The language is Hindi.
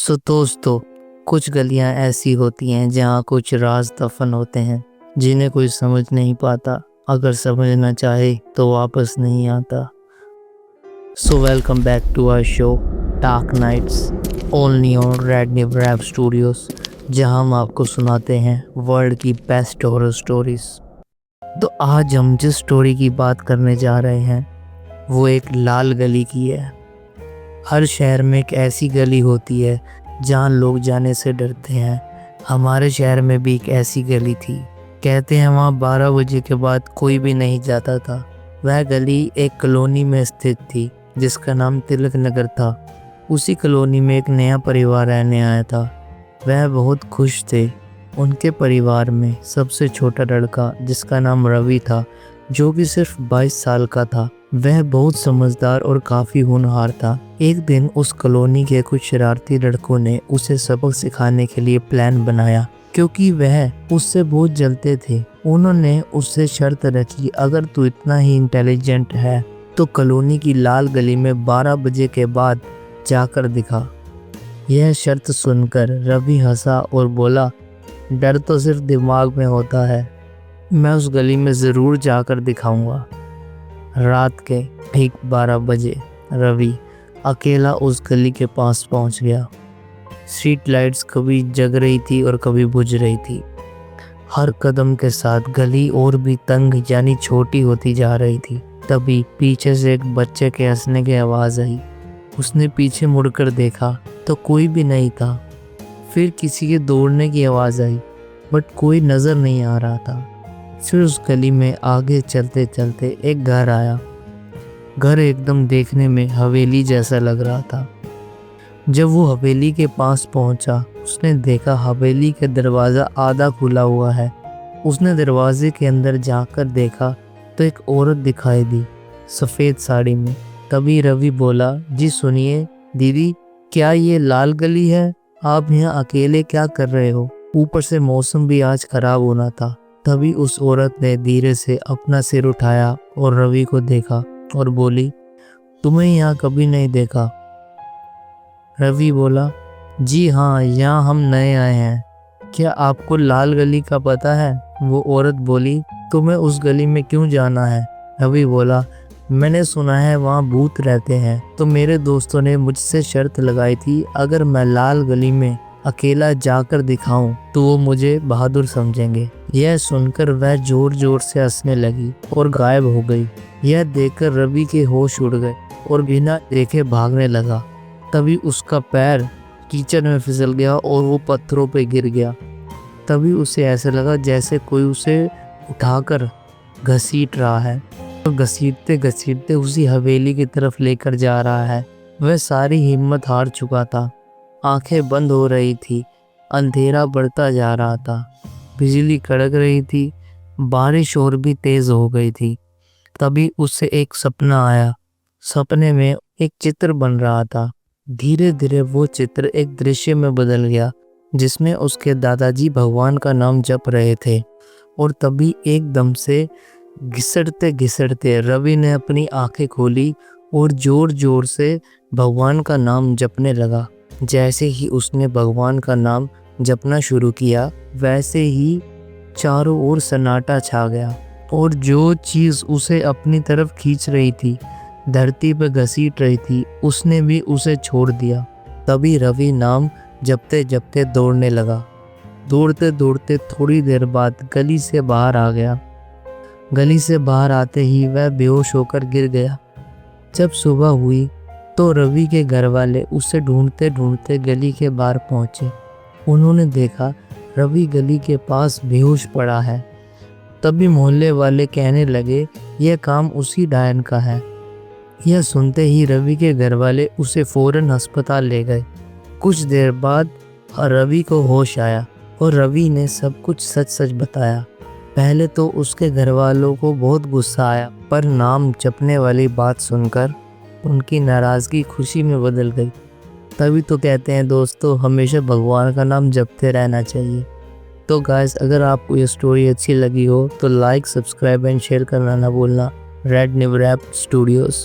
सो दोस्तों, कुछ गलियां ऐसी होती हैं जहां कुछ राज दफन होते हैं जिन्हें कोई समझ नहीं पाता। अगर समझना चाहे तो वापस नहीं आता। So welcome back to our show Dark Nights only on Red New Rap Studios, जहां हम आपको सुनाते हैं वर्ल्ड की बेस्ट हॉरर स्टोरीज। तो आज हम जिस स्टोरी की बात करने जा रहे हैं वो एक लाल गली की है। हर शहर में एक ऐसी गली होती है जहाँ लोग जाने से डरते हैं। हमारे शहर में भी एक ऐसी गली थी। कहते हैं वहाँ 12 बजे के बाद कोई भी नहीं जाता था। वह गली एक कॉलोनी में स्थित थी जिसका नाम तिलक नगर था। उसी कॉलोनी में एक नया परिवार रहने आया था। वह बहुत खुश थे। उनके परिवार में सबसे छोटा लड़का जिसका नाम रवि था, जो कि सिर्फ 22 साल का था। वह बहुत समझदार और काफ़ी होनहार था। एक दिन उस कॉलोनी के कुछ शरारती लड़कों ने उसे सबक सिखाने के लिए प्लान बनाया, क्योंकि वह उससे बहुत जलते थे। उन्होंने उससे शर्त रखी, अगर तू इतना ही इंटेलिजेंट है तो कॉलोनी की लाल गली में 12 बजे के बाद जाकर दिखा। यह शर्त सुनकर रवि हंसा और बोला, डर तो सिर्फ दिमाग में होता है, मैं उस गली में ज़रूर जाकर दिखाऊंगा। रात के ठीक 12 बजे रवि अकेला उस गली के पास पहुंच गया। स्ट्रीट लाइट्स कभी जग रही थी और कभी बुझ रही थी। हर कदम के साथ गली और भी तंग यानी छोटी होती जा रही थी। तभी पीछे से एक बच्चे के हंसने की आवाज़ आई। उसने पीछे मुड़कर देखा तो कोई भी नहीं था। फिर किसी के दौड़ने की आवाज़ आई, बट कोई नज़र नहीं आ रहा था। फिर उस गली में आगे चलते चलते एक घर आया। घर एकदम देखने में हवेली जैसा लग रहा था। जब वो हवेली के पास पहुंचा, उसने देखा हवेली का दरवाज़ा आधा खुला हुआ है। उसने दरवाजे के अंदर जाकर देखा तो एक औरत दिखाई दी, सफ़ेद साड़ी में। तभी रवि बोला, जी सुनिए दीदी, क्या ये लाल गली है? आप यहाँ अकेले क्या कर रहे हो? ऊपर से मौसम भी आज खराब होना था। तभी उस औरत ने धीरे से अपना सिर उठाया और रवि को देखा और बोली, तुम्हें यहाँ कभी नहीं देखा। रवि बोला, जी हाँ, यहाँ हम नए आए हैं। क्या आपको लाल गली का पता है? वो औरत बोली, तुम्हें उस गली में क्यों जाना है? रवि बोला, मैंने सुना है वहाँ भूत रहते हैं, तो मेरे दोस्तों ने मुझसे शर्त लगाई थी, अगर मैं लाल गली में अकेला जाकर दिखाऊं तो वो मुझे बहादुर समझेंगे। यह सुनकर वह जोर जोर से हंसने लगी और गायब हो गई। यह देखकर रवि के होश उड़ गए और बिना देखे भागने लगा। तभी उसका पैर कीचड़ में फिसल गया और वो पत्थरों पे गिर गया। तभी उसे ऐसा लगा जैसे कोई उसे उठाकर घसीट रहा है और घसीटते घसीटते उसी हवेली की तरफ लेकर जा रहा है। वह सारी हिम्मत हार चुका था। आंखें बंद हो रही थी। अंधेरा बढ़ता जा रहा था। बिजली कड़क रही थी। बारिश और भी तेज हो गई थी। तभी उससे एक सपना आया। सपने में एक चित्र बन रहा था। धीरे धीरे वो चित्र एक दृश्य में बदल गया जिसमें उसके दादाजी भगवान का नाम जप रहे थे। और तभी एकदम से घिसटते घिसटते रवि ने अपनी आंखें खोली और जोर जोर से भगवान का नाम जपने लगा। जैसे ही उसने भगवान का नाम जपना शुरू किया, वैसे ही चारों ओर सन्नाटा छा गया और जो चीज़ उसे अपनी तरफ खींच रही थी, धरती पर घसीट रही थी, उसने भी उसे छोड़ दिया। तभी रवि नाम जपते जपते दौड़ने लगा। दौड़ते दौड़ते थोड़ी देर बाद गली से बाहर आ गया। गली से बाहर आते ही वह बेहोश होकर गिर गया। जब सुबह हुई तो रवि के घर वाले उसे ढूंढते ढूंढते गली के बाहर पहुंचे। उन्होंने देखा रवि गली के पास बेहोश पड़ा है। तभी मोहल्ले वाले कहने लगे, यह काम उसी डायन का है। यह सुनते ही रवि के घर वाले उसे फौरन अस्पताल ले गए। कुछ देर बाद रवि को होश आया और रवि ने सब कुछ सच सच बताया। पहले तो उसके घर वालों को बहुत गुस्सा आया, पर नाम जपने वाली बात सुनकर उनकी नाराज़गी खुशी में बदल गई। तभी तो कहते हैं दोस्तों, हमेशा भगवान का नाम जपते रहना चाहिए। तो गाइस, अगर आपको ये स्टोरी अच्छी लगी हो तो लाइक, सब्सक्राइब एंड शेयर करना ना भूलना। Red New Rap Studios.